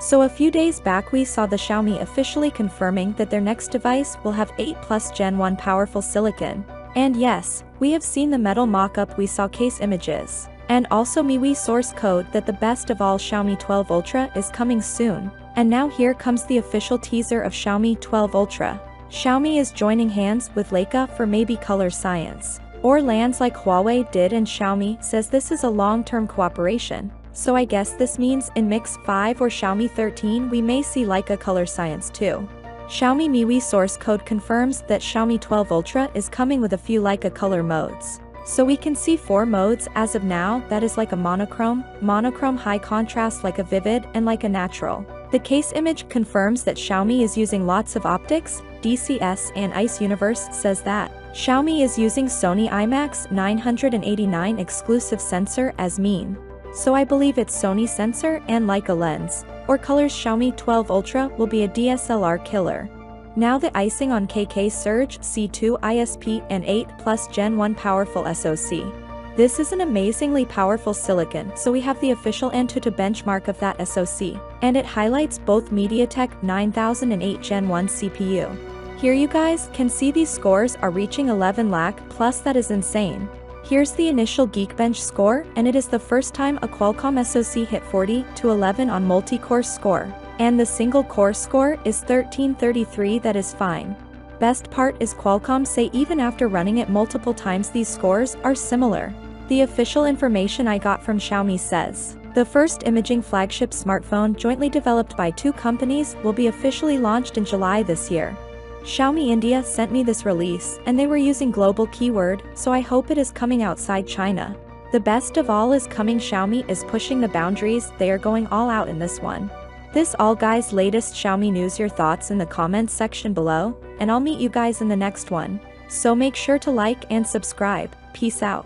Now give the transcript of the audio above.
So a few days back we saw the Xiaomi officially confirming that their next device will have 8 Plus Gen 1 powerful silicon. And yes, we have seen the metal mock-up, we saw case images. And also MIUI source code that the best of all Xiaomi 12 Ultra is coming soon. And now here comes the official teaser of Xiaomi 12 Ultra. Xiaomi is joining hands with Leica for maybe color science. Or lands like Huawei did, and Xiaomi says this is a long-term cooperation. So I guess this means in Mix 5 or Xiaomi 13 we may see Leica color science too. Xiaomi MIUI source code confirms that Xiaomi 12 Ultra is coming with a few Leica color modes. So we can see 4 modes as of now, that is like a monochrome high contrast, like a vivid, and like a natural. The case image confirms that Xiaomi is using lots of optics, DCS, and Ice Universe says that Xiaomi is using Sony IMAX 989 exclusive sensor as mean. So I believe it's Sony sensor and Leica lens, or colors. Xiaomi 12 Ultra will be a DSLR killer. Now the icing on KK Surge C2 ISP and 8 Plus Gen 1 powerful SoC. This is an amazingly powerful silicon, so we have the official Antutu benchmark of that SoC, and it highlights both MediaTek 9008 Gen 1 CPU. Here you guys can see these scores are reaching 11 lakh plus, that is insane. Here's the initial Geekbench score, and it is the first time a Qualcomm SoC hit 40 to 11 on multi-core score. And the single core score is 1333, that is fine. Best part is Qualcomm say even after running it multiple times these scores are similar. The official information I got from Xiaomi says, the first imaging flagship smartphone jointly developed by 2 companies will be officially launched in July this year. Xiaomi India sent me this release, and they were using global keyword, so I hope it is coming outside China. The best of all is coming. Xiaomi is pushing the boundaries, they are going all out in this one. This all guys, latest Xiaomi news. Your thoughts in the comments section below, and I'll meet you guys in the next one. So make sure to like and subscribe. Peace out.